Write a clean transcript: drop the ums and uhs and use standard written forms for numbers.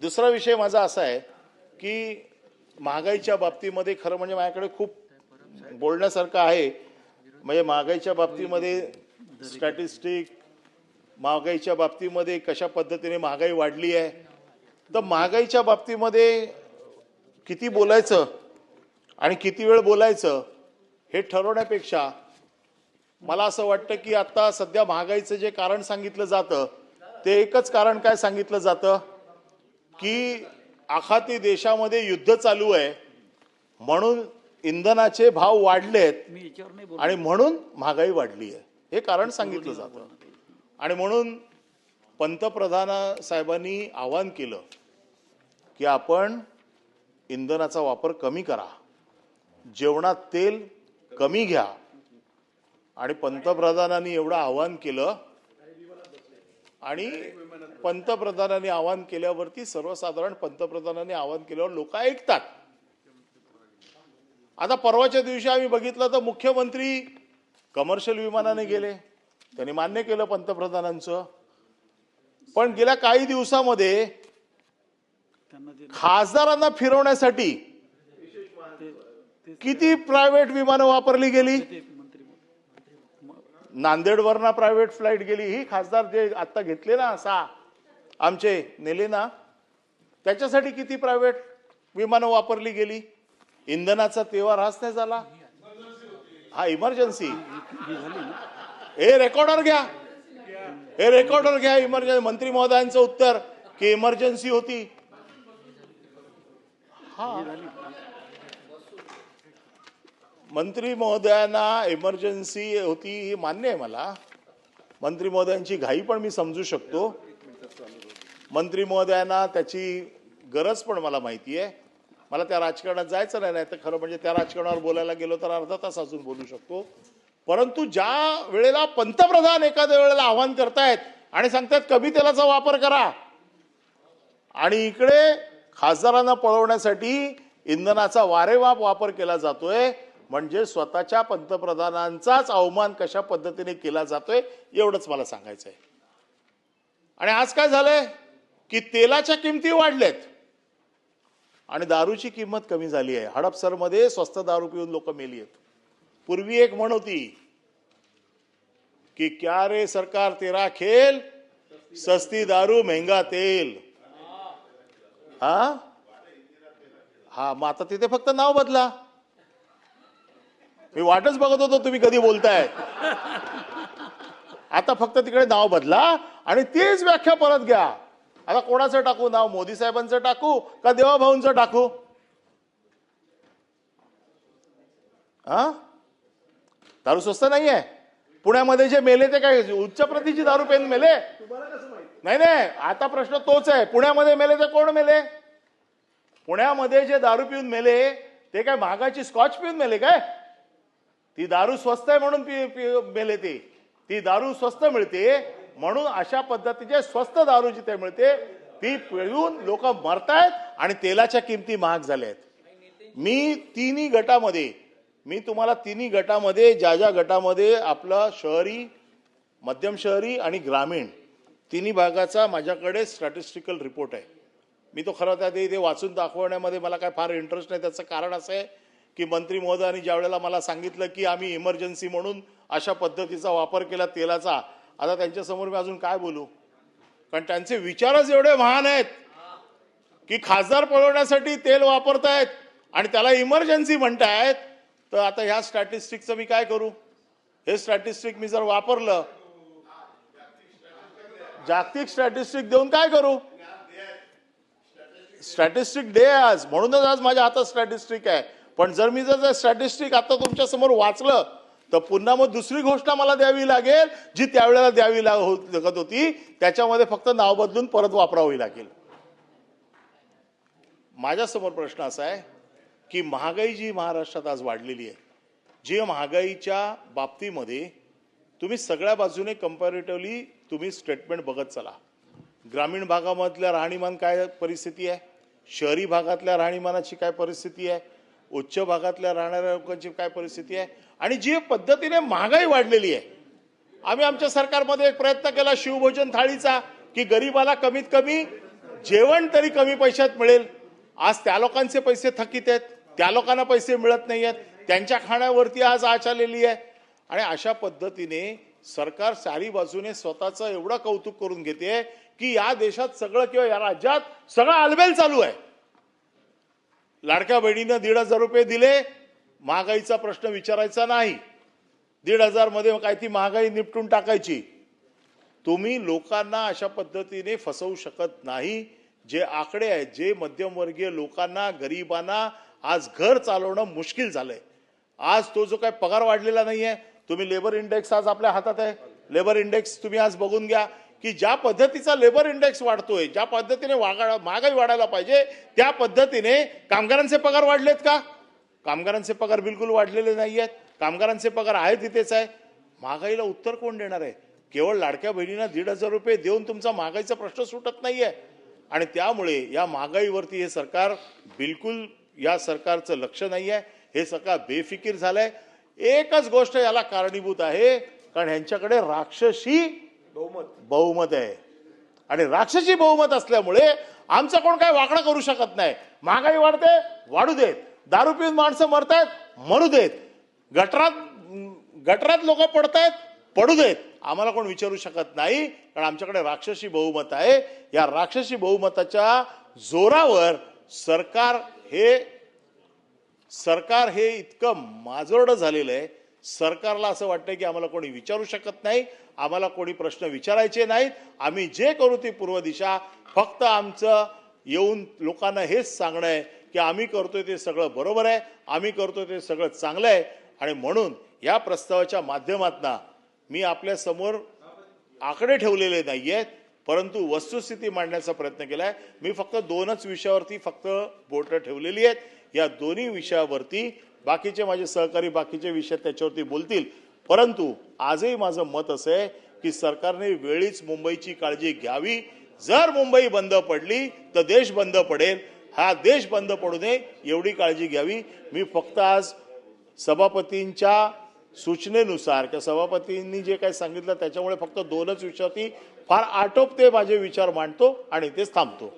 दुसरा विषय माझा असा आहे की महागाईच्या बाबतीमध्ये खरं म्हणजे माझ्याकडे खूप बोलण्यासारखं आहे. म्हणजे महागाईच्या बाबतीमध्ये स्टॅटिस्टिक, महागाईच्या बाबतीमध्ये कशा पद्धतीने महागाई वाढली आहे, तर महागाईच्या बाबतीमध्ये किती बोलायचं आणि किती वेळ बोलायचं हे ठरवण्यापेक्षा मला असं वाटतं की आता सध्या महागाईचं जे कारण सांगितलं जातं ते एकच कारण काय सांगितलं जातं की आखाती देशामध्ये युद्ध चालू आहे म्हणून इंधनाचे भाव वाढलेत आणि म्हणून महागाई वाढली आहे, हे कारण सांगितलं जातं. आणि म्हणून पंतप्रधान साहेबांनी आवाहन केलं की आपण इंधनाचा वापर कमी करा, जेवणात तेल कमी घ्या. आणि पंतप्रधानांनी एवढं आवाहन केलं आणि पंतप्रधानांनी आवाहन केल्यावरती सर्वसाधारण पंतप्रधानांनी आवाहन केल्यावर लोक ऐकतात. आता परवाच्या दिवशी आम्ही बघितलं तर मुख्यमंत्री कमर्शियल विमानाने गेले, त्यांनी मान्य केलं पंतप्रधानांचं. पण गेल्या काही दिवसामध्ये खासदारांना फिरवण्यासाठी किती प्रायव्हेट विमानं वापरली गेली. नांदेडवरना प्रायव्हेट फ्लाईट गेली, ही खासदार जे आता घेतले ना 6 आमचे नेले ना, त्याच्यासाठी किती प्रायव्हेट विमानं वापरली गेली. इंधनाचा तेव्हा रास नाही झाला. हा इमर्जन्सी. हे रेकॉर्डर घ्या, हे रेकॉर्डर घ्या. इमर्जन्सी मंत्री महोदयांचं उत्तर की इमर्जन्सी होती. हा मंत्री महोदयांना इमर्जन्सी होती हे मान्य आहे मला. मंत्री महोदयांची घाई पण मी समजू शकतो. मंत्री महोदयांना त्याची गरज पण मला माहिती आहे. मला त्या राजकारणात जायचं नाही, तर खरं म्हणजे त्या राजकारणावर बोलायला गेलो तर अर्धा तास अजून बोलू शकतो. परंतु ज्या वेळेला पंतप्रधान एखाद्या वेळेला आवाहन करतायत आणि सांगतात कमी तेलाचा वापर करा आणि इकडे खासदारांना पळवण्यासाठी इंधनाचा वारेमाप वापर केला जातोय, म्हणजे स्वतःच्या पंतप्रधानांचाच अवमान कशा पद्धतीने केला जातोय एवढंच मला सांगायचं आहे. आणि आज काय झालंय की तेलाच्या किमती वाढलेत आणि दारूची किंमत कमी झाली आहे. हडपसरमध्ये स्वस्त दारू पिऊन लोक मेली आहेत. पूर्वी एक म्हण होती की क्या रे सरकार तेरा खेल, सस्ती दारू महंगा तेल. हा मग आता तिथे फक्त नाव बदला. मी वाटच बघत होतो तुम्ही कधी बोलताय. आता फक्त तिकडे नाव बदला आणि तीच व्याख्या परत घ्या. आता कोणाचं टाकू नाव, मोदी साहेबांचं टाकू का देवाभाऊंचं टाकू? दारू स्वस्त नाहीये. पुण्यामध्ये जे मेले ते काय उच्च प्रतीची दारू पेन मेले? नाही नाही, आता प्रश्न तोच आहे. पुण्यामध्ये मेले ते कोण मेले? पुण्यामध्ये जे दारू पिऊन मेले ते काय महागाची स्कॉच पिऊन मेले काय? ती दारू स्वस्त आहे म्हणून मेले. ती दारू स्वस्त मिळते म्हणून अशा पद्धतीचे स्वस्त दारू जिथे मिळते ती पिऊन लोक मरतायत आणि तेलाच्या किमती महाग झाल्या आहेत. मी तुम्हाला तिन्ही गटामध्ये ज्या गटामध्ये आपला शहरी, मध्यम शहरी आणि ग्रामीण तिन्ही भागाचा माझ्याकडे स्टॅटिस्टिकल रिपोर्ट आहे. मी तो खरं त्या ते वाचून दाखवण्यामध्ये मला काय फार इंटरेस्ट नाही. त्याचं कारण असं आहे की मंत्री महोदयांनी ज्या वेळेला मला सांगितलं की आम्ही इमर्जन्सी म्हणून अशा पद्धतीचा वापर केला तेलाचा, आता त्यांच्यासमोर मी अजून काय बोलू? कारण त्यांचे विचारच एवढे महान आहेत की खासदार पळवण्यासाठी तेल वापरतायत आणि त्याला इमर्जन्सी म्हणतायत. तर आता ह्या स्टॅटिस्टिकचं मी काय करू? हे स्टॅटिस्टिक मी जर वापरलं, जागतिक स्टॅटिस्टिक देऊन काय करू? स्टॅटिस्टिक डे आज, म्हणूनच आज माझ्या हातात स्टॅटिस्टिक आहे. पण जर मी जर स्टॅटिस्टिक आता तुमच्या समोर वाचलं तर पुन्हा मग दुसरी घोषणा मला द्यावी लागेल जी त्यावेळेला द्यावी लागत होती. त्याच्यामध्ये फक्त नाव बदलून परत वापरावी लागेल. माझ्यासमोर प्रश्न असा आहे की महागाई जी महाराष्ट्रात आज वाढलेली आहे, जी महागाईच्या बाबतीमध्ये तुम्ही सगळ्या बाजूने कंपॅरेटिव्हली तुम्ही स्टेटमेंट बघत चला. ग्रामीण भागामधल्या राहणीमान काय परिस्थिती आहे, शहरी भागातल्या राहणीमानाची काय परिस्थिती आहे, उच्च भागातल्या राहणाऱ्या लोकांची काय परिस्थिती आहे आणि जी पद्धतीने महागाई वाढलेली आहे. आम्ही आमच्या सरकारमध्ये एक प्रयत्न केला शिवभोजन थाळीचा की गरीबाला कमीत कमी जेवण तरी कमी पैशात मिळेल. आज त्या लोकांचे पैसे थकीत आहेत, त्या लोकांना पैसे मिळत नाही आहेत, त्यांच्या खाण्यावरती आज आच आलेली आहे. आणि अशा पद्धतीने सरकार चारी बाजूने स्वतःचं एवढं कौतुक करून घेते की या देशात सगळं किंवा या राज्यात सगळं आलबेल चालू आहे. लाडक्या बहिणीनं 1,500 रुपये दिले, महागाईचा प्रश्न विचारायचा नाही. 1,500 मध्ये काय ती महागाई निपटून टाकायची. तुम्ही लोकांना अशा पद्धतीने फसवू शकत नाही. जे आकडे आहेत, जे मध्यमवर्गीय लोकांना, गरिबांना आज घर चालवणं मुश्किल झालंय. आज तो जो काय पगार वाढलेला नाहीये, तुम्ही लेबर इंडेक्स आज आपल्या हातात आहे. लेबर इंडेक्स तुम्ही आज बघून घ्या की ज्या पद्धतीचा लेबर इंडेक्स वाढतोय, ज्या पद्धतीने महागाई वाढायला पाहिजे त्या पद्धतीने कामगारांचे पगार वाढलेत का? कामगारांचे पगार बिलकुल वाढलेले नाही आहेत. कामगारांचे पगार आहेत तिथेच आहे. महागाईला उत्तर कोण देणार आहे? केवळ लाडक्या बहिणींना 1,500 रुपये देऊन तुमचा महागाईचा प्रश्न सुटत नाहीये. आणि त्यामुळे या महागाईवरती हे सरकार बिलकुल, या सरकारचं लक्ष नाही आहे. हे सरकार बेफिकीर झालंय. एकच गोष्ट याला कारणीभूत आहे, कारण ह्यांच्याकडे राक्षसी बहुमत आहे. आणि राक्षसी बहुमत असल्यामुळे आमचं कोण काय वाकडं करू शकत नाही. महागाई वाढते, वाढू देत. दारू पिऊन माणसं मरतायत, मरू देत. गटरात लोक पडतायत, पडू देत. आम्हाला कोण विचारू शकत नाही, कारण आमच्याकडे राक्षसी बहुमत आहे. या राक्षसी बहुमताच्या जोरावर सरकार हे इतकं माजोरडं झालेलं आहे. सरकारला असं वाटतं की आम्हाला कोणी विचारू शकत नाही, आम्हाला कोणी प्रश्न विचारायचे नाहीत. आम्ही जे करू ती पूर्व दिशा. फक्त आमचं येऊन लोकांना हेच सांगणं आहे की आम्ही करतोय ते सगळं बरोबर आहे, आम्ही करतोय ते सगळं चांगलं आहे. आणि म्हणून या प्रस्तावाच्या माध्यमातून मी आपल्या समोर आकडे ठेवलेले नाहीयेत, परंतु वस्तुस्थिती मांडण्याचा प्रयत्न केलाय. मी फक्त 2च विषयावरती फक्त बोटं ठेवलेली आहेत. या दोन्ही विषयावरती बाकीचे माझे सहकारी बाकीचे विषय त्याच्यावरती बोलतील. परंतु आजही माझं मत असं आहे की सरकारने वेळीच मुंबईची काळजी घ्यावी. जर मुंबई बंद पडली तर देश बंद पडेल. हा देश बंद पडू नये एवढी काळजी घ्यावी. मी फक्त आज सभापतींच्या सूचनेनुसार किंवा सभापतींनी जे काही सांगितलं त्याच्यामुळे फक्त 2च विषयावरती फार आटोपते माझे विचार मांडतो आणि तेच थांबतो.